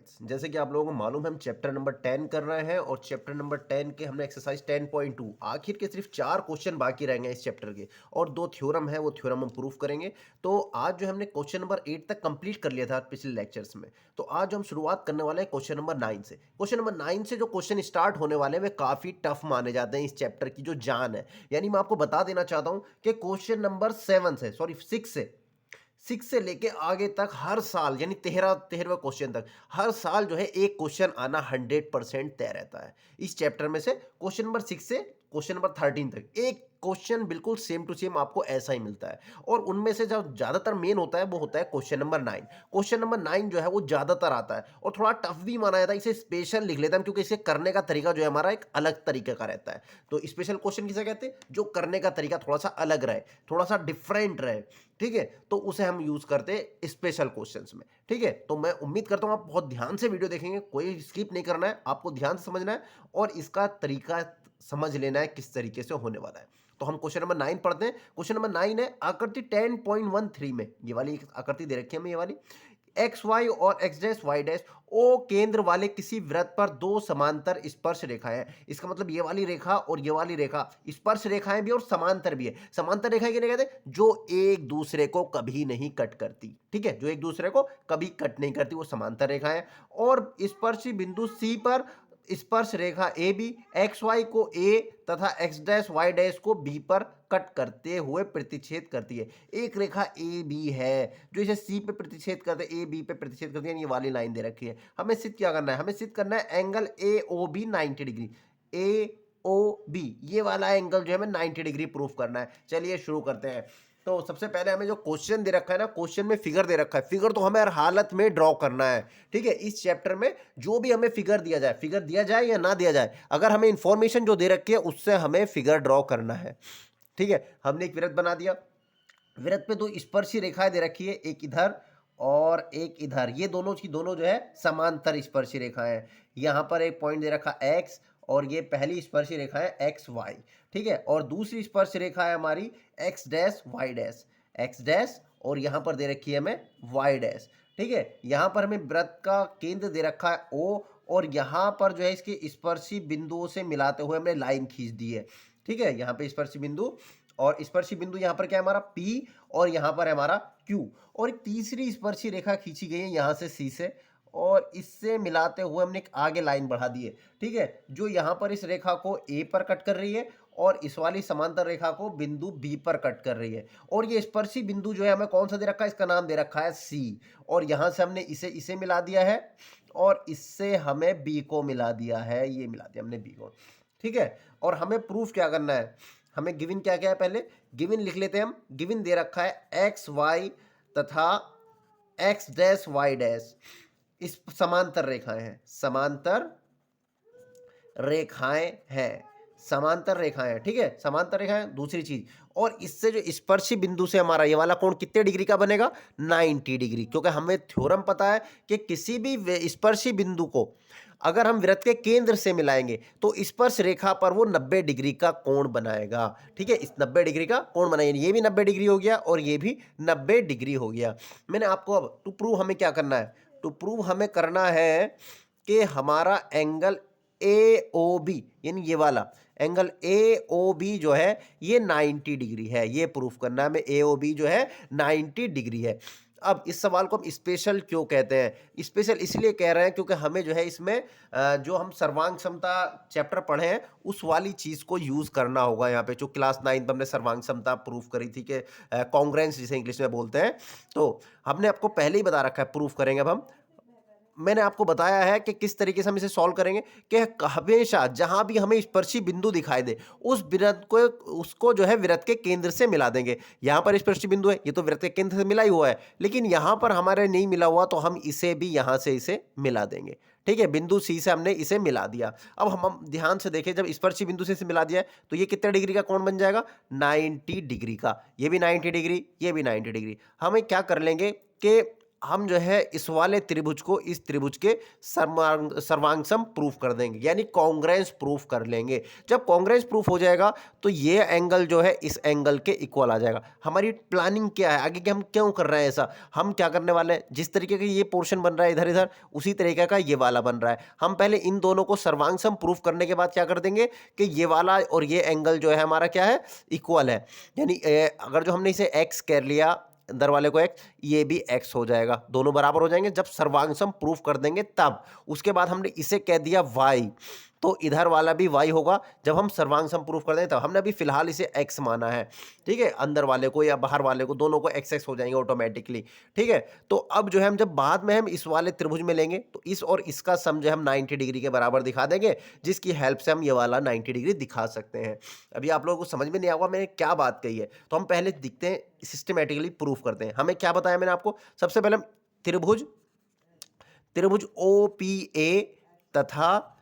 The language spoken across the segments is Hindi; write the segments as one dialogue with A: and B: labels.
A: मैथ्स। जैसे कि आप लोगों को मालूम है हम चैप्टर नंबर 10 कर रहे हैं और चैप्टर नंबर 10 के हमने एक्सरसाइज 10.2 आखिर के सिर्फ 4 क्वेश्चन बाकी रहेंगे इस चैप्टर के और 2 थ्योरम है, वो थ्योरम हम प्रूफ करेंगे। तो आज जो हमने क्वेश्चन नंबर 8 तक कंप्लीट कर लिया था पिछले लेक्चर्स में, तो आज हम शुरुआत करने वाले हैं क्वेश्चन नंबर 9 से। क्वेश्चन नंबर 9 से जो क्वेश्चन स्टार्ट होने वाले हैं वे काफ़ी टफ माने जाते हैं इस चैप्टर की जो जान है। यानी मैं आपको बता देना चाहता हूँ कि क्वेश्चन नंबर 7 से, सॉरी 6 से लेके आगे तक हर साल यानी 13वें क्वेश्चन तक हर साल जो है एक क्वेश्चन आना 100% तय रहता है। इस चैप्टर में से क्वेश्चन नंबर 6 से क्वेश्चन नंबर 13 तक एक क्वेश्चन बिल्कुल सेम टू सेम आपको ऐसा ही मिलता है और उनमें से जो ज़्यादातर मेन होता है वो होता है क्वेश्चन नंबर 9। क्वेश्चन नंबर 9 जो है वो ज़्यादातर आता है और थोड़ा टफ भी माना जाता है। इसे स्पेशल लिख लेते हैं हम क्योंकि इसे करने का तरीका जो है हमारा एक अलग तरीके का रहता है। तो स्पेशल क्वेश्चन किसे कहते हैं? जो करने का तरीका थोड़ा सा अलग रहे, थोड़ा सा डिफरेंट रहे, ठीक है, तो उसे हम यूज करते हैं स्पेशल क्वेश्चंस में। ठीक है, तो मैं उम्मीद करता हूं आप बहुत ध्यान से वीडियो देखेंगे, कोई स्किप नहीं करना है, आपको ध्यान से समझना है और इसका तरीका समझ लेना है किस तरीके से होने वाला है। तो हम क्वेश्चन नंबर 9 पढ़ते हैं। क्वेश्चन नंबर 9 है आकृति 10.13 में, ये वाली एक आकृति दे रखी है हमें, ये वाली एक्स वाई और X dash Y dash O केंद्र वाले किसी वृत्त पर दो समांतर स्पर्श रेखाएं हैं। इसका मतलब ये वाली रेखा और ये वाली रेखा स्पर्श रेखाएं भी और समांतर भी है। समांतर रेखाएं किन्हें कहते हैं? जो एक दूसरे को कभी नहीं कट करती। ठीक है, जो एक दूसरे को कभी कट नहीं करती वो समांतर रेखाएं। और स्पर्शी बिंदु सी पर स्पर्श रेखा ए बी एक्स वाई को ए तथा एक्स डैश वाई डैश को बी पर कट करते हुए प्रतिच्छेद करती है। एक रेखा ए बी है जो इसे सी पे प्रतिच्छेद करते है, ए बी पे प्रतिच्छेद करती है, ये वाली लाइन दे रखी है। हमें सिद्ध क्या करना है? हमें सिद्ध करना है angle A O B 90 degree. A O B ये वाला एंगल जो है हमें 90 डिग्री प्रूफ करना है। चलिए शुरू करते हैं। तो सबसे पहले हमें जो क्वेश्चन दे रखा है ना, क्वेश्चन में फिगर दे रखा है, फिगर तो हमें हर हालत में ड्रॉ करना है। ठीक है, इस चैप्टर में जो भी हमें फिगर दिया जाए या ना दिया जाए, अगर हमें इंफॉर्मेशन जो दे रखी है उससे हमें फिगर ड्रॉ करना है। ठीक है, हमने एक वृत्त बना दिया, वृत्त पे दो स्पर्शी रेखाएं दे रखी है, एक इधर और एक इधर, ये दोनों की दोनों जो है समांतर स्पर्शी रेखाएं हैं। यहां पर एक पॉइंट दे रखा एक्स और ये पहली स्पर्शी रेखा है एक्स वाई। ठीक है, और दूसरी स्पर्श रेखा है हमारी X dash Y dash, X dash और यहां पर दे रखी है हमें वाई डैश। ठीक है, यहां पर हमें वृत्त का केंद्र दे रखा है ओ और यहां पर जो है इसके स्पर्शी बिंदुओं से मिलाते हुए हमने लाइन खींच दी है। ठीक है, यहाँ पे स्पर्शी बिंदु और स्पर्शी बिंदु यहाँ पर क्या है हमारा P और यहाँ पर है हमारा Q और एक तीसरी स्पर्शी रेखा खींची गई है यहाँ से C से और इससे मिलाते हुए हमने एक आगे लाइन बढ़ा दी है। ठीक है, जो यहाँ पर इस रेखा को A पर कट कर रही है और इस वाली समांतर रेखा को बिंदु B पर कट कर रही है। और ये स्पर्शी बिंदु जो है हमें कौन सा दे रखा है? इसका नाम दे रखा है C और यहाँ से हमने इसे मिला दिया है और इससे हमें B को मिला दिया है, ये मिला दिया हमने B को। ठीक है, और हमें प्रूफ क्या करना है? हमें गिवन क्या क्या है? पहले गिवन लिख लेते हैं हम। गिवन दे रखा है एक्स वाई तथा एक्स डैश वाई डैश इस समांतर रेखाएं हैं, समांतर रेखाएं हैं, समांतर रेखाएं हैं। ठीक है, समांतर रेखाएं। दूसरी चीज, और इससे जो स्पर्शी बिंदु से हमारा ये वाला कोण कितने डिग्री का बनेगा? 90 डिग्री, क्योंकि हमें थ्योरम पता है कि किसी भी स्पर्शी बिंदु को अगर हम वृत्त के केंद्र से मिलाएंगे तो स्पर्श रेखा पर वो 90 डिग्री का कोण बनाएगा। ठीक है, इस 90 डिग्री का कोण बनाएगा, ये भी 90 डिग्री हो गया और ये भी 90 डिग्री हो गया। मैंने आपको अब टू प्रूव हमें क्या करना है? टू प्रूव हमें करना है कि हमारा एंगल ए ओ बी यानी ये वाला एंगल ए ओ बी जो है ये 90 डिग्री है, ये प्रूफ करना है हमें। ए ओ बी जो है 90 डिग्री है। अब इस सवाल को हम स्पेशल क्यों कहते हैं? स्पेशल इसलिए कह रहे हैं क्योंकि हमें जो है इसमें जो हम सर्वांग क्षमता चैप्टर पढ़े हैं उस वाली चीज़ को यूज़ करना होगा। यहाँ पे जो क्लास 9 में हमने सर्वांग क्षमता प्रूफ करी थी कि कॉन्ग्रेंस जिसे इंग्लिश में बोलते हैं, तो हमने आपको पहले ही बता रखा है, प्रूफ करेंगे अब हम। मैंने आपको बताया है कि किस तरीके से हम इसे सॉल्व करेंगे कि हमेशा जहां भी हमें स्पर्शी बिंदु दिखाई दे उस वृत्त को उसको जो है वृत्त के केंद्र से मिला देंगे। यहां पर स्पर्शी बिंदु है, ये तो वृत्त के केंद्र से मिला ही हुआ है, लेकिन यहां पर हमारे नहीं मिला हुआ तो हम इसे भी यहां से इसे मिला देंगे। ठीक है, बिंदु सी से हमने इसे मिला दिया। अब हम ध्यान से देखें, जब स्पर्शी बिंदु से इसे मिला दिया है तो ये कितने डिग्री का कोण बन जाएगा? 90 डिग्री का। ये भी 90 डिग्री, ये भी 90 डिग्री। हमें क्या कर लेंगे कि हम जो है इस वाले त्रिभुज को इस त्रिभुज के सर्वांग सम प्रूफ कर देंगे, यानी कॉन्ग्रेंस प्रूफ कर लेंगे। जब कॉन्ग्रेंस प्रूफ हो जाएगा तो ये एंगल जो है इस एंगल के इक्वल आ जाएगा। हमारी प्लानिंग क्या है आगे कि हम क्यों कर रहे हैं ऐसा, हम क्या करने वाले हैं, जिस तरीके का ये पोर्शन बन रहा है इधर इधर, उसी तरीके का ये वाला बन रहा है। हम पहले इन दोनों को सर्वांग सम प्रूफ करने के बाद क्या कर देंगे कि ये वाला और ये एंगल जो है हमारा क्या है, इक्वल है। यानी अगर जो हमने इसे x कर लिया, अंदर वाले को x, ये भी x हो जाएगा, दोनों बराबर हो जाएंगे जब सर्वांग सम प्रूफ कर देंगे तब। उसके बाद हमने इसे कह दिया y, तो इधर वाला भी y होगा जब हम सर्वांग सम प्रूफ कर देंगे तब। हमने अभी फिलहाल इसे x माना है, ठीक है, अंदर वाले को या बाहर वाले को, दोनों को x हो जाएंगे ऑटोमेटिकली, ठीक है। तो अब जो है हम जब बाद में हम इस वाले त्रिभुज में लेंगे तो इस और इसका सम जो हम 90 डिग्री के बराबर दिखा देंगे, जिसकी हेल्प से हम ये वाला 90 डिग्री दिखा सकते हैं। अभी आप लोगों को समझ में नहीं आया मैंने क्या बात कही है, तो हम पहले दिखते हैं, सिस्टमेटिकली प्रूफ करते हैं। हमें क्या बताया मैंने आपको, सबसे पहले त्रिभुज त्रिभुज OPA तथा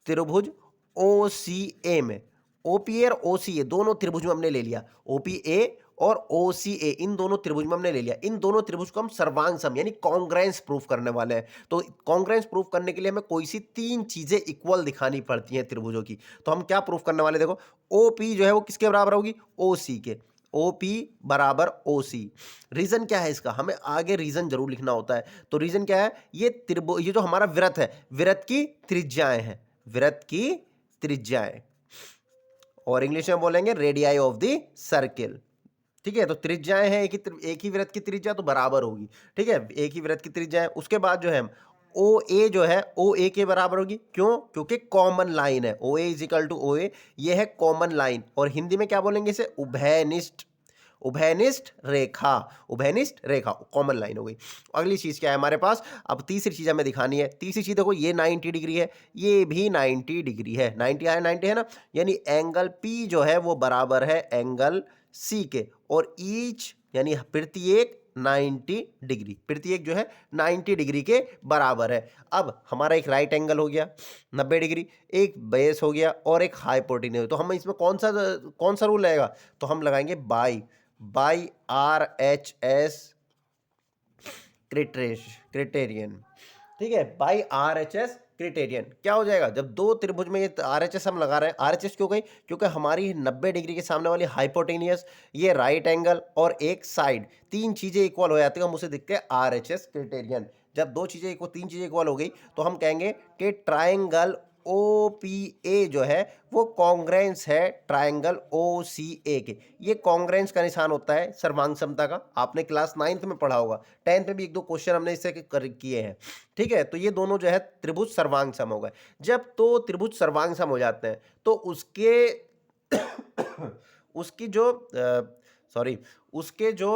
A: त्रिभुज OCA में, OPA और OCA दोनों त्रिभुज में हमने ले लिया, OPA और OCA इन दोनों त्रिभुज में हमने ले लिया। इन दोनों त्रिभुज को हम सर्वांग सम यानी कॉन्ग्रेंस प्रूफ करने वाले हैं। तो कॉन्ग्रेंस प्रूफ करने के लिए हमें कोई सी तीन चीजें इक्वल दिखानी पड़ती हैं त्रिभुजों की। तो हम क्या प्रूफ करने वाले, देखो OP जो है वो किसके बराबर होगी, OC के, OP बराबर OC। रीजन क्या है इसका, हमें आगे रीजन जरूर लिखना होता है। तो रीजन क्या है, ये जो हमारा वृत्त है, वृत्त की त्रिज्याएं हैं, वृत्त की त्रिज्याएं, और इंग्लिश में बोलेंगे रेडियाई ऑफ द सर्किल, ठीक है। तो त्रिज्याएं हैं, एक ही वृत्त की त्रिज्या तो बराबर होगी, ठीक है, एक ही वृत्त की त्रिज्या है। उसके बाद जो है OA जो है OA के बराबर होगी, क्यों, क्योंकि कॉमन लाइन है, OA is equal to OA, ये है कॉमन लाइन, और हिंदी में क्या बोलेंगे इसे, उभयनिष्ठ, उभयनिष्ठ रेखा, उभयनिष्ठ रेखा कॉमन लाइन हो गई। अगली चीज क्या है हमारे पास, अब तीसरी चीज हमें दिखानी है। तीसरी चीज देखो, ये 90 डिग्री है, ये भी 90 डिग्री है, 90 है ना, यानी एंगल P जो है वो बराबर है एंगल C के, और ईच यानी प्रत्येक 90 डिग्री, प्रत्येक जो है 90 डिग्री के बराबर है। अब हमारा एक राइट एंगल हो गया 90 डिग्री, एक बेस हो गया और एक हाइपोटेन्यूज। तो हम इसमें कौन सा रूल लगेगा, तो हम लगाएंगे बाई RHS क्रिटेरियन, ठीक है, बाई RHS क्रिटेरियन। क्या हो जाएगा, जब दो त्रिभुज में ये RHS हम लगा रहे हैं, RHS क्यों गई, क्योंकि हमारी 90 डिग्री के सामने वाली हाइपोटेनियस, ये राइट एंगल और एक साइड, तीन चीजें इक्वल हो जाती है, हम उसे देखते हैं RHS क्रिटेरियन। जब दो चीजें इक्वल, तीन चीजें इक्वल हो गई तो हम कहेंगे कि ट्राइंगल OPA जो है वो कॉन्ग्रेंस है ट्राइंगल OCA के। ये कॉन्ग्रेंस का निशान होता है सर्वांग समता का, आपने क्लास 9th में पढ़ा होगा, 10th में भी एक दो क्वेश्चन हमने इससे किए हैं, ठीक है। तो ये दोनों जो है त्रिभुज सर्वांग सम हो गए। जब तो त्रिभुज सर्वांग सम हो जाते हैं तो उसके उसकी जो सॉरी उसके जो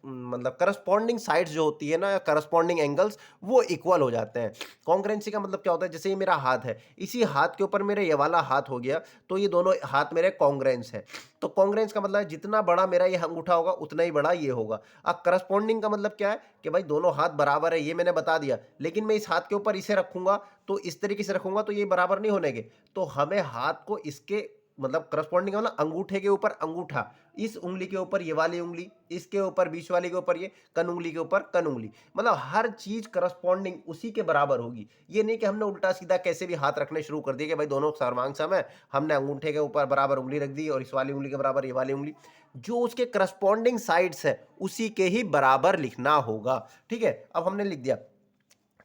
A: मतलब करस्पॉन्डिंग साइड्स जो होती है ना, या करस्पॉन्डिंग एंगल्स, वो इक्वल हो जाते हैं। कॉन्ग्रेंसी का मतलब क्या होता है, जैसे ये मेरा हाथ है, इसी हाथ के ऊपर मेरे ये वाला हाथ हो गया, तो ये दोनों हाथ मेरे कॉन्ग्रेंस है। तो कॉन्ग्रेंस का मतलब है जितना बड़ा मेरा ये अंगूठा होगा उतना ही बड़ा ये होगा। अब करस्पॉन्डिंग का मतलब क्या है कि भाई दोनों हाथ बराबर है, ये मैंने बता दिया, लेकिन मैं इस हाथ के ऊपर इसे रखूंगा तो इस तरीके से रखूंगा तो ये बराबर नहीं होने के। तो हमें हाथ को इसके मतलब करस्पॉन्डिंग मतलब अंगूठे के ऊपर अंगूठा, इस उंगली के ऊपर ये वाली उंगली, इसके ऊपर बीच वाली के ऊपर ये, कन उंगली के ऊपर कन उंगली, मतलब हर चीज करस्पॉन्डिंग उसी के बराबर होगी। ये नहीं कि हमने उल्टा सीधा कैसे भी हाथ रखने शुरू कर दिए कि भाई दोनों सर्वांग सम है, हमने अंगूठे के ऊपर बराबर उंगली रख दी और इस वाली उंगली के बराबर ये वाली उंगली, जो उसके करस्पॉन्डिंग साइड्स है उसी के ही बराबर लिखना होगा, ठीक है। अब हमने लिख दिया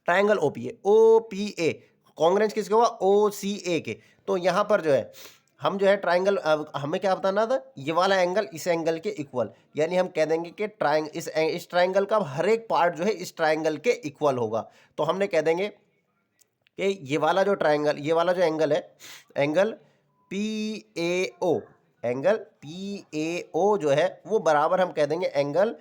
A: ट्राइंगल OPA कॉन्ग्रेंस किसके हुआ, OCA के। तो यहां पर जो है हम जो है ट्राइंगल, हमें क्या बताना था, ये वाला एंगल इस एंगल के इक्वल, यानी हम कह देंगे कि इस ट्राइंगल का हर एक पार्ट जो है इस ट्राइंगल के इक्वल होगा। तो हमने कह देंगे कि ये वाला जो ट्राइंगल, ये वाला जो एंगल है, एंगल PAO, एंगल PAO जो है वो बराबर हम कह देंगे एंगल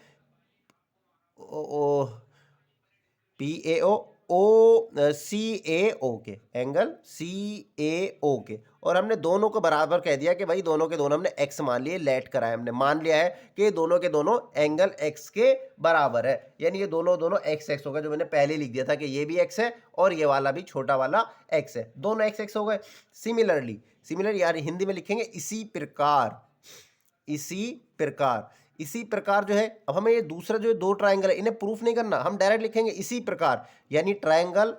A: PAO CAO के, एंगल CAO के। और हमने दोनों को बराबर कह दिया कि भाई दोनों के दोनों हमने x मान लिए, लेट कराया, हमने मान लिया है कि दोनों के दोनों एंगल x के बराबर है, यानी ये दोनों x होगा, जो मैंने पहले लिख दिया था कि ये भी x है और ये वाला भी छोटा वाला x है, दोनों x हो गए। सिमिलर यार हिंदी में लिखेंगे इसी प्रकार, इसी प्रकार, इसी प्रकार जो है, अब हमें ये दूसरा जो दो ट्राइंगल है इन्हें प्रूफ नहीं करना, हम डायरेक्ट लिखेंगे इसी प्रकार, यानी triangle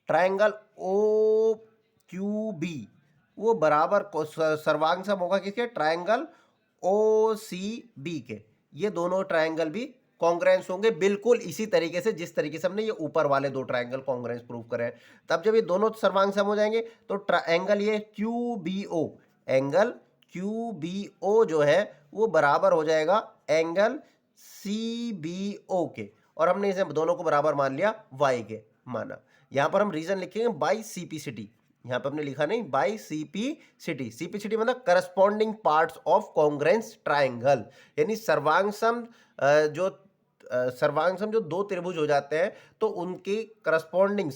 A: triangle O Q B वो बराबर सर्वांग सम होगा किसके, ट्राइंगल ओ सी बी के। ये दोनों ट्राइंगल भी कॉन्ग्रेंस होंगे बिल्कुल इसी तरीके से जिस तरीके से हमने ये ऊपर वाले दो ट्राइंगल कॉन्ग्रेंस प्रूव करे हैं। तब जब ये दोनों सर्वांग सम हो जाएंगे तो एंगल ये Q B O, angle Q B O जो है वो बराबर हो जाएगा एंगल सी बी ओ के, और हमने इसे दोनों को बराबर मान लिया वाई के माना। यहाँ पर हम रीजन लिखेंगे बाई सीपीसिटी, यहाँ पे हमने लिखा नहीं बाई सीपीसिटी, सीपीसिटी मतलब corresponding parts of congruence triangle, यानी सर्वांगसम जो सर्वांगसम जो दो त्रिभुज हो जाते हैं तो उनके करस्पॉन्डिंग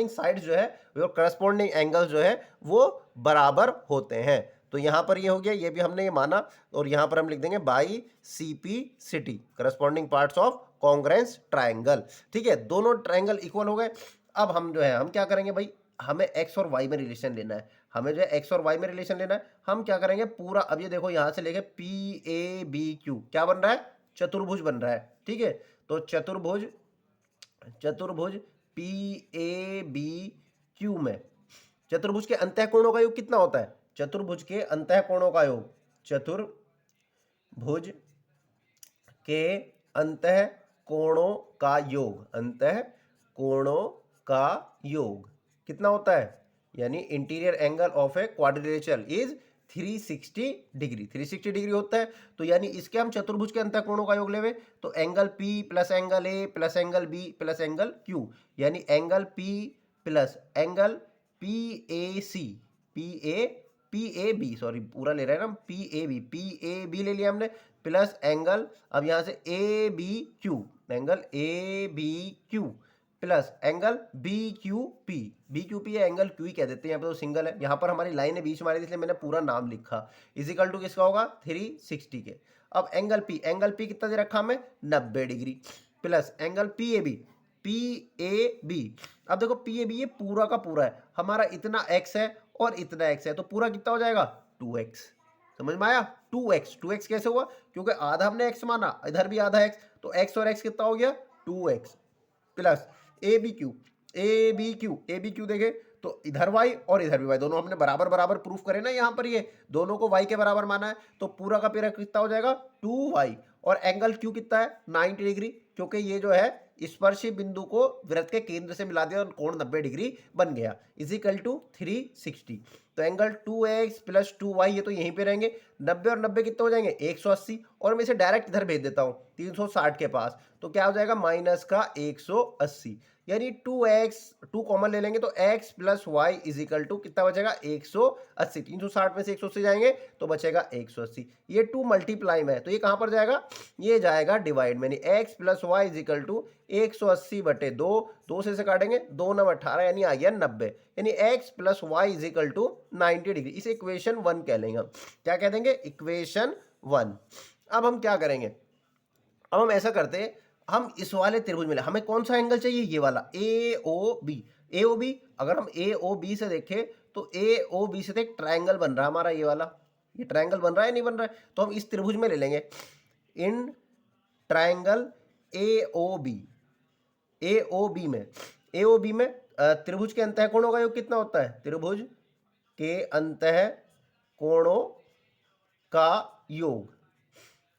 A: साइड्स जो है और करस्पॉन्डिंग एंगल्स जो है वो बराबर होते हैं। तो यहाँ पर ये हो गया, ये भी हमने ये माना, और यहाँ पर हम लिख देंगे by CPCT, corresponding parts of congruence triangle. ठीक है, दोनों ट्राइंगल इक्वल हो गए। अब हम जो है हम क्या करेंगे भाई, हमें एक्स और वाई में रिलेशन लेना है, हमें जो है एक्स और वाई में रिलेशन लेना है। हम क्या करेंगे पूरा, अब ये देखो यहाँ से लेके पी ए बी क्यू क्या बन रहा है, चतुर्भुज बन रहा है। ठीक है, तो चतुर्भुज चतुर्भुज पी ए बी क्यू में चतुर्भुज के अंतःकोणों का योग कितना होता है, चतुर्भुज के अंतःकोणों का योग, चतुर्भुज के अंतः कोणों का योग, अंतः कोणों का योग कितना होता है, यानी interior angle of a quadrilateral is 360 degree, 360 degree होता है। तो यानी इसके हम चतुर्भुज के अंतः कोणों का योग लेवे तो angle P plus angle A plus angle B plus angle Q, यानी angle P plus angle PAC PAB, sorry पूरा ले रहे हैं ना, PAB ले लिया हमने, प्लस एंगल अब यहाँ से ABQ, angle ABQ plus angle BQP है, एंगल Q ही कह देते हैं, यहाँ पे तो सिंगल है, यहाँ पर हमारी लाइन है बीच में आ रही थी इसलिए मैंने पूरा नाम लिखा, इजिकल टू किसका होगा 360 के। अब एंगल P कितना दे रखा हमें 90 डिग्री, प्लस एंगल PAB, अब देखो PAB ये पूरा का पूरा है, हमारा इतना x है और इतना x है, तो पूरा कितना हो जाएगा 2x, समझ में आया, 2x कैसे हुआ, क्योंकि आधा हमने x माना, इधर भी आधा x, तो x और x कितना हो गया 2x, प्लस ABQ देखे तो इधर y और इधर भी y, दोनों हमने बराबर बराबर प्रूफ करे ना, यहाँ पर ये दोनों को y के बराबर माना है, तो पूरा का पूरा कितना हो जाएगा 2y, और एंगल Q कितना है 90 डिग्री, क्योंकि ये जो है स्पर्शी बिंदु को वृत्त के केंद्र से मिला दिया और कोण 90 डिग्री बन गया, इजिकल टू 360। तो एंगल 2x प्लस 2y ये तो यहीं पे रहेंगे, 90 और 90 कितने हो जाएंगे 180, और मैं इसे डायरेक्ट इधर भेज देता हूँ 360 के पास, तो क्या हो जाएगा माइनस का 180, यानी 2 कॉमन ले लेंगे तो x plus Y is equal to कितना बचेगा 180, 360 में से 180 जाएंगे तो बचेगा 180, ये 2 मल्टीप्लाई में है तो ये कहाँ पर जाएगा, ये जाएगा डिवाइड में, x plus Y is equal to 180 बटे 2, 2 से काटेंगे 2 9 18, यानी आ गया 90, यानी x plus Y is equal to 90 degree, इसे इक्वेशन 1 कह लेंगे हम, क्या कह देंगे इक्वेशन 1। अब हम क्या करेंगे, अब हम ऐसा करते हैं, हम इस वाले त्रिभुज में हमें कौन सा एंगल चाहिए, ये वाला AOB, अगर हम AOB से देखें तो AOB से एक ट्रायंगल बन रहा है हमारा, ये वाला, ये ट्रायंगल बन रहा है नहीं बन रहा है, तो हम इस त्रिभुज में ले लेंगे इन ट्रायंगल AOB में त्रिभुज के अंतः कोणों का योग कितना होता है, त्रिभुज के अंतः कोणों का योग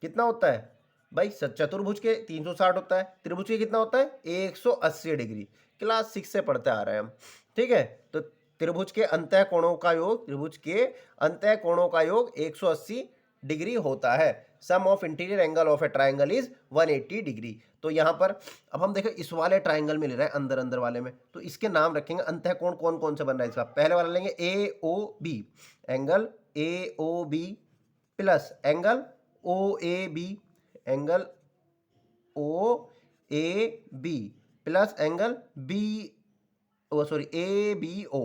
A: कितना होता है भाई, चतुर्भुज के 360 होता है, त्रिभुज के कितना होता है 180 डिग्री, क्लास 6 से पढ़ते आ रहे हैं हम। ठीक है, तो त्रिभुज के अंतः कोणों का योग, त्रिभुज के अंतः कोणों का योग 180 डिग्री होता है, sum of interior angle of a triangle is 180 degree. तो यहाँ पर अब हम देखें इस वाले ट्राइंगल में ले रहे हैं अंदर अंदर वाले में, तो इसके नाम रखेंगे अंतः कोण कौन कौन से बन रहा है इसका, पहले वाला लेंगे AOB, angle AOB plus angle OAB, angle OAB plus angle ABO,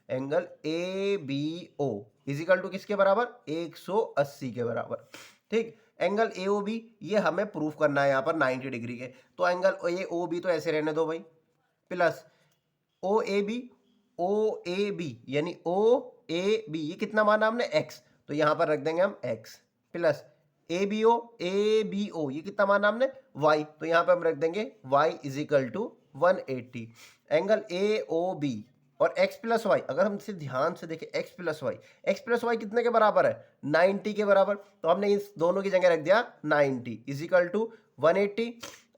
A: angle ABO is equal to किसके बराबर 180 के बराबर। ठीक, एंगल AOB ये हमें प्रूफ करना है यहाँ पर 90 डिग्री के, तो एंगल AOB तो ऐसे रहने दो भाई, प्लस OAB यानी OAB ये कितना माना हमने x, तो यहाँ पर रख देंगे हम x, plus A B O ये कितना माना हमने y, तो यहाँ पे हम रख देंगे y is equal to 180। Angle A O B और x प्लस वाई, अगर हम इसे ध्यान से देखें x प्लस वाई कितने के बराबर है 90 के बराबर, तो हमने इस दोनों की जगह रख दिया 90 इज इक्वल टू 180।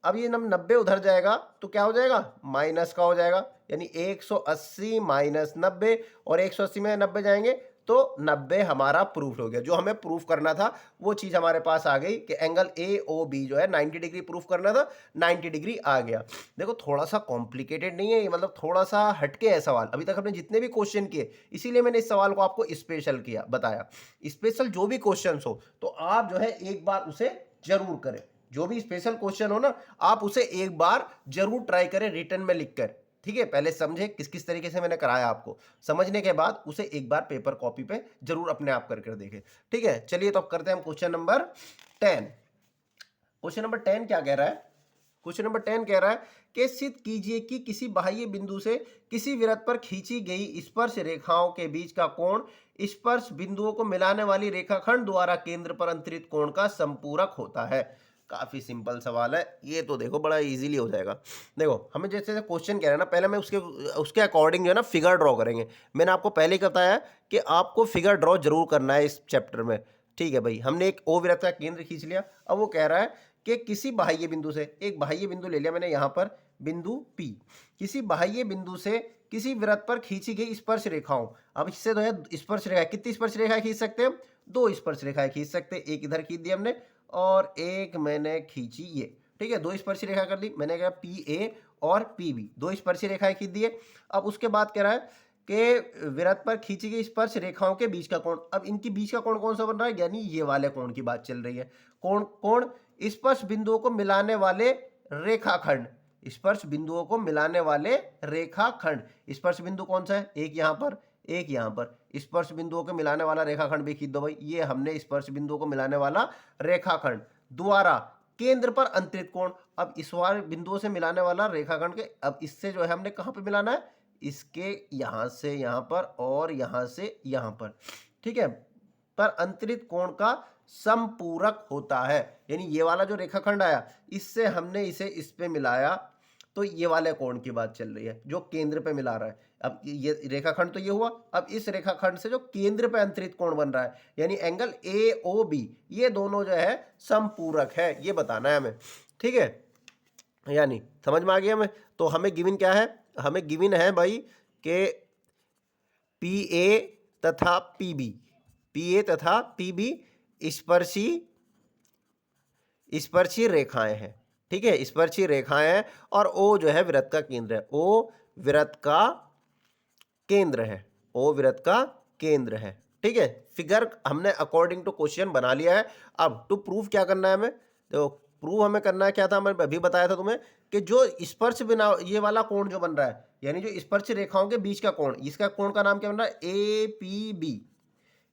A: अब ये 90 उधर जाएगा तो क्या हो जाएगा माइनस का हो जाएगा, यानी 180 माइनस 90, और 180 में 90 जाएंगे तो 90 हमारा प्रूफ हो गया। जो हमें प्रूफ करना था वो चीज हमारे पास आ गई कि एंगल ए ओ बी जो है 90 डिग्री प्रूफ करना था, 90 डिग्री आ गया। देखो थोड़ा सा कॉम्प्लिकेटेड नहीं है ये, मतलब थोड़ा सा हटके है सवाल। अभी तक हमने जितने भी क्वेश्चन किए, इसीलिए मैंने इस सवाल को आपको स्पेशल किया, बताया। स्पेशल जो भी क्वेश्चन हो तो आप जो है एक बार उसे जरूर करें, जो भी स्पेशल क्वेश्चन हो ना आप उसे एक बार जरूर ट्राई करें रिटर्न में लिखकर, ठीक है। पहले समझे किस किस तरीके से मैंने कराया आपको, समझने के बाद उसे एक बार पेपर कॉपी पे जरूर अपने आप कर देखें, ठीक है। चलिए तो अब करते हैं हम क्वेश्चन नंबर 10। क्वेश्चन नंबर 10 क्या कह रहा है? क्वेश्चन नंबर 10 कह रहा है कि सिद्ध कीजिए कि किसी बाह्य बिंदु से किसी वृत्त पर खींची गई स्पर्श रेखाओं के बीच का कोण स्पर्श बिंदुओं को मिलाने वाली रेखाखंड द्वारा केंद्र पर अंतरित कोण का संपूरक होता है। काफी सिंपल सवाल है ये, तो देखो बड़ा इजीली हो जाएगा। देखो हमें जैसे क्वेश्चन कह रहे हैं ना, पहले मैं उसके अकॉर्डिंग जो है ना फिगर ड्रॉ करेंगे। मैंने आपको पहले ही बताया कि आपको फिगर ड्रॉ जरूर करना है इस चैप्टर में, ठीक है भाई। हमने एक ओ वृत्त का केंद्र खींच लिया, अब वो कह रहा है कि किसी बाह्य बिंदु से, एक बाह्य बिंदु ले लिया मैंने यहाँ पर बिंदु P, किसी बाह्य बिंदु से किसी वृत्त पर खींची गई स्पर्श रेखाओं। अब इससे जो है स्पर्श रेखा, कितनी स्पर्श रेखाएं खींच सकते हैं? 2 स्पर्श रेखाएं खींच सकते हैं। एक इधर खींच दी हमने और एक मैंने खींची ये, ठीक है। 2 स्पर्श रेखा कर दी मैंने, कहा PA और PB, 2 स्पर्श रेखाएं खींच दिए। अब उसके बाद कह रहा है कि वृत्त पर खींची गई स्पर्श रेखाओं के बीच का कोण। अब इनके बीच का कोण कौन सा बन रहा है? यानी ये वाले कोण की बात चल रही है। कोण स्पर्श बिंदुओं को मिलाने वाले रेखाखंड, स्पर्श बिंदुओं को मिलाने वाले रेखाखंड। स्पर्श बिंदु कौन सा है? एक यहाँ पर, एक यहाँ पर। स्पर्श बिंदुओं को मिलाने वाला रेखाखंड भी खींच दो भाई, ये हमने स्पर्श बिंदुओं को मिलाने वाला रेखाखंड द्वारा केंद्र पर अंतरित कोण। अब इस वाले बिंदुओं से मिलाने वाला रेखाखंड के, अब इससे जो है हमने कहां पे मिलाना है? इसके यहां से यहां पर और यहां से यहां पर, ठीक है। पर अंतरित कोण का संपूरक होता है, यानी ये वाला जो रेखाखंड आया इससे हमने इसे इस पे मिलाया तो ये वाले कोण की बात चल रही है जो केंद्र पे मिला रहा है। अब ये रेखाखंड तो ये हुआ, अब इस रेखाखंड से जो केंद्र पे अंतरित कोण बन रहा है यानी एंगल ए ओ बी, ये दोनों जो है संपूरक है, ये बताना है हमें, ठीक है। यानी समझ में आ गया हमें? तो हमें गिवन क्या है? हमें गिवन है भाई के पी ए तथा पीबी, पी ए तथा पीबी स्पर्शी रेखाएं हैं, ठीक है, स्पर्शी रेखाएं हैं। और ओ जो है वृत्त का केंद्र है, ओ वृत्त का केंद्र है, ओ वृत्त का केंद्र है, ठीक है। फिगर हमने अकॉर्डिंग टू क्वेश्चन बना लिया है। अब टू प्रूफ क्या करना है हमें? तो प्रूव हमें करना है क्या था, मैंने अभी बताया था तुम्हें कि जो स्पर्श बिना ये वाला कोण जो बन रहा है यानी जो स्पर्श रेखाओं के बीच का कोण, इसका कोण का नाम क्या बन रहा है? A P B,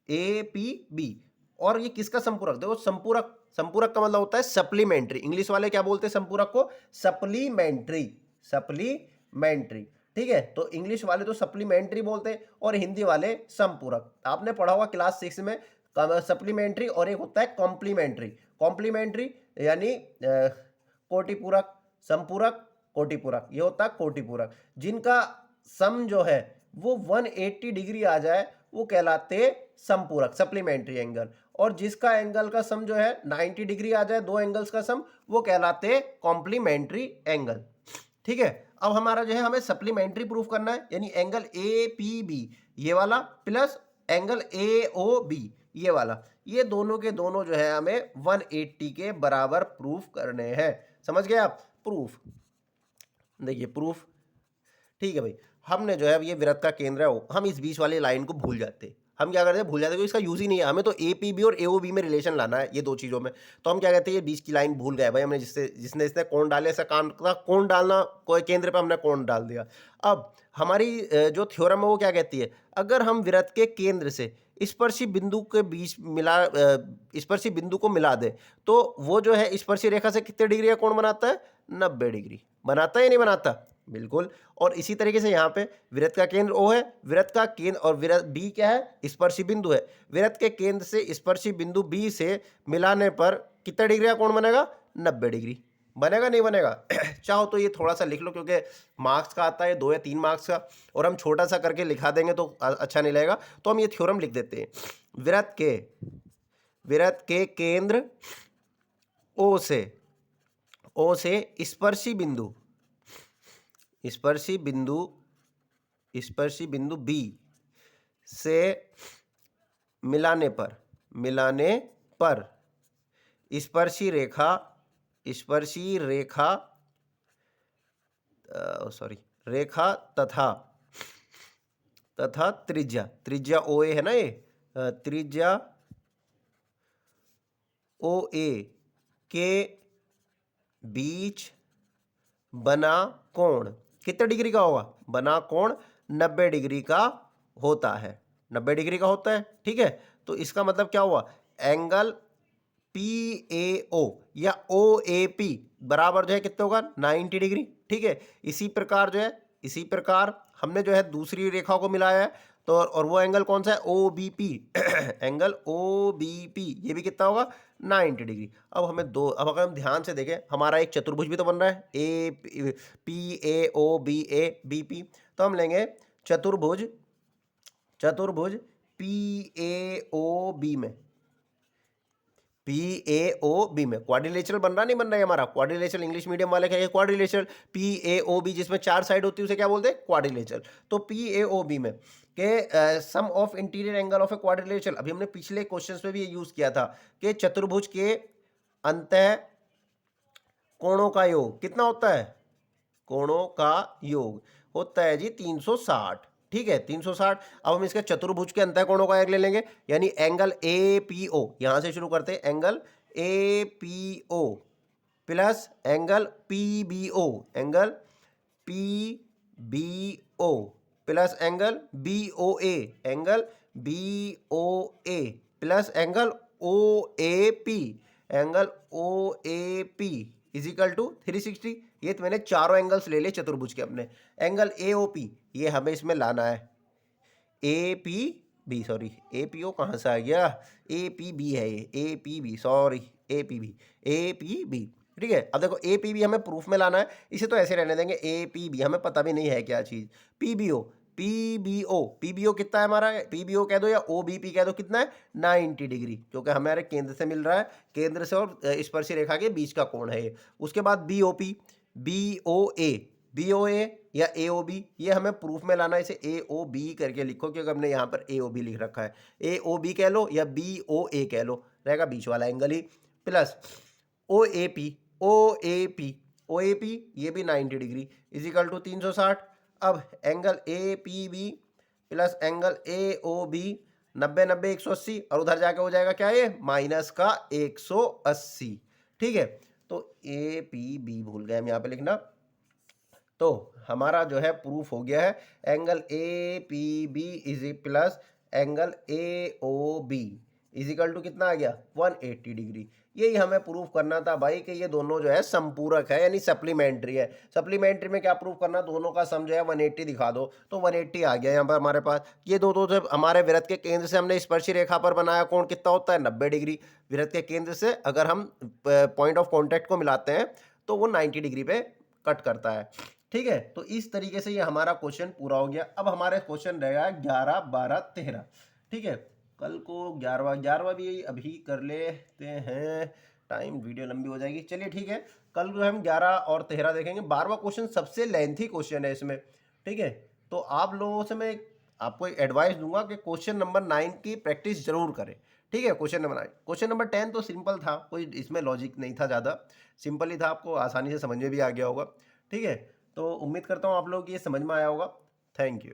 A: A P B. और ये किसका संपूरक? देखो संपूरक, संपूरक का मतलब होता है सप्लीमेंट्री। इंग्लिश वाले क्या बोलते हैं संपूरक को? सप्लीमेंट्री, सप्लीमेंट्री, ठीक है। तो इंग्लिश वाले तो सप्लीमेंट्री बोलते हैं और हिंदी वाले संपूरक। आपने पढ़ा हुआ क्लास 6 में सप्लीमेंट्री और एक होता है कॉम्प्लीमेंट्री। कॉम्प्लीमेंट्री यानी कोटिपूरक, संपूरक, कोटिपूरक, ये होता है कोटिपूरक। जिनका सम जो है वो 180 डिग्री आ जाए वो कहलाते संपूरक, सप्लीमेंट्री एंगल। और जिसका एंगल का सम जो है 90 डिग्री आ जाए, दो एंगल्स का सम, वो कहलाते कॉम्प्लीमेंट्री एंगल, ठीक है। अब हमारा जो है हमें सप्लीमेंट्री प्रूफ करना है, यानी एंगल ए पी बी ये वाला plus angle A O B ये वाला, ये दोनों के दोनों जो है हमें 180 के बराबर प्रूफ करने हैं। समझ गए आप? प्रूफ, देखिए प्रूफ, ठीक है भाई। हमने जो है अब ये वृत्त का केंद्र है, हम इस बीच वाली लाइन को भूल जाते, हम क्या करते हैं? भूल जाते, क्योंकि इसका यूज ही नहीं है। हमें तो ए पी बी और ए ओ बी में रिलेशन लाना है, ये दो चीज़ों में। तो हम क्या कहते हैं? ये बीच की लाइन भूल गए भाई हमने, जिसने कोण डाले, ऐसा काम था कोण डालना, कोई केंद्र पे हमने कोण डाल दिया। अब हमारी जो थ्योरम है वो क्या कहती है? अगर हम वृत्त के केंद्र से स्पर्शी बिंदु के बीच स्पर्शी बिंदु को मिला दे तो वो जो है स्पर्शी रेखा से कितने डिग्री का कोण बनाता है? 90 डिग्री बनाता है या नहीं बनाता? बिल्कुल। और इसी तरीके से यहाँ पे वृत्त का केंद्र O है, वृत्त का केंद्र और वृत्त B क्या है, स्पर्शी बिंदु है। वृत्त के केंद्र से स्पर्शी बिंदु B से मिलाने पर कितना डिग्री का कोण बनेगा, 90 डिग्री। बनेगा नहीं बनेगा? चाहो तो ये थोड़ा सा लिख लो, क्योंकि मार्क्स का आता है 2 या 3 मार्क्स का, और हम छोटा सा करके लिखा देंगे तो अच्छा नहीं लगेगा। तो हम ये थ्योरम लिख देते हैं। वृत्त के केंद्र O से स्पर्शी बिंदु B से मिलाने पर स्पर्शी रेखा तथा त्रिज्या OA है ना, ये त्रिज्या OA के बीच बना कोण कितने डिग्री का होगा, बना कोण 90 डिग्री का होता है, 90 डिग्री का होता है। ठीक है, तो इसका मतलब क्या हुआ, एंगल PAO या OAP बराबर जो है कितने होगा, 90 डिग्री। ठीक है, इसी प्रकार हमने जो है दूसरी रेखा को मिलाया है, तो और वो एंगल कौन सा है, OBP एंगल OBP, ये भी कितना होगा, 90 डिग्री। अब अगर हम ध्यान से देखें, हमारा एक चतुर्भुज भी तो बन रहा है, PAOBABP। तो हम लेंगे चतुर्भुज PAOB में क्वाड्रिलेटरल बन रहा नहीं बन रहा है हमारा, क्वाड्रिलेटरल इंग्लिश मीडियम वाले कहेंगे क्वाड्रिलेटरल, PAOB जिसमें 4 साइड होती है उसे क्या बोलते हैं, क्वाड्रिलेटरल। तो PAOB में के sum of interior angle of a quadrilateral, अभी हमने पिछले क्वेश्चंस में भी ये यूज किया था कि चतुर्भुज के अंतः कोणों का योग कितना होता है, कोणों का योग होता है जी 360। ठीक है, 360। अब हम इसके चतुर्भुज के अंतः कोणों का योग ले लेंगे, यानी एंगल APO, यहां से शुरू करते हैं, angle APO plus angle PBO plus angle BOA plus angle OAP is equal to 360। ये तो मैंने चारों एंगल्स ले लिए चतुर्भुज के अपने। एंगल AOP ये हमें इसमें लाना है, APO कहाँ से आ गया, APB है ये, APB। ठीक है, अब देखो APB हमें प्रूफ में लाना है, इसे तो ऐसे रहने देंगे, APB हमें पता भी नहीं है क्या चीज़। PBO कितना है हमारा, PBO कह दो या OBP कह दो, कितना है, 90 डिग्री, क्योंकि हमारे केंद्र से मिल रहा है, केंद्र से और स्पर्शी रेखा के बीच का कोण है ये। उसके बाद BOA या AOB, ये हमें प्रूफ में लाना है, इसे AOB करके लिखो, क्योंकि हमने यहाँ पर AOB लिख रखा है। AOB कह लो या BOA कह लो, रहेगा बीच वाला एंगल ही, प्लस OAP ये भी 90 डिग्री इजिकल टू 360। अब angle APB plus angle AOB 90 180, और उधर जाके हो जाएगा क्या, ये माइनस का 180। ठीक है, तो APB भूल गए हम यहाँ पे लिखना, तो हमारा जो है प्रूफ हो गया है, angle APB is plus angle AOB is equal to कितना आ गया, 180 डिग्री। यही हमें प्रूफ करना था भाई कि ये दोनों जो है संपूरक है, यानी सप्लीमेंट्री है। सप्लीमेंट्री में क्या प्रूफ करना, दोनों का सम जो है 180 दिखा दो, तो 180 आ गया यहाँ पर हमारे पास। ये दो जब हमारे वृत्त के केंद्र से हमने स्पर्शी रेखा पर बनाया कोण कितना होता है, 90 डिग्री। वृत्त के केंद्र से अगर हम पॉइंट ऑफ कॉन्टैक्ट को मिलाते हैं तो वो 90 डिग्री पे कट करता है। ठीक है, तो इस तरीके से ये हमारा क्वेश्चन पूरा हो गया। अब हमारे क्वेश्चन रहेगा 11 12 13। ठीक है, कल को 11वां भी अभी कर लेते हैं, टाइम वीडियो लंबी हो जाएगी। चलिए ठीक है, कल जो हम 11 और 13 देखेंगे। 12वां क्वेश्चन सबसे लेंथी क्वेश्चन है इसमें। ठीक है, तो आप लोगों से मैं आपको एक एडवाइस दूंगा कि क्वेश्चन नंबर 9 की प्रैक्टिस जरूर करें। ठीक है, क्वेश्चन नंबर 9, क्वेश्चन नंबर 10 तो सिंपल था, कोई इसमें लॉजिक नहीं था, ज़्यादा सिंपल ही था, आपको आसानी से समझ में भी आ गया होगा। ठीक है, तो उम्मीद करता हूँ आप लोग ये समझ में आया होगा। Thank you.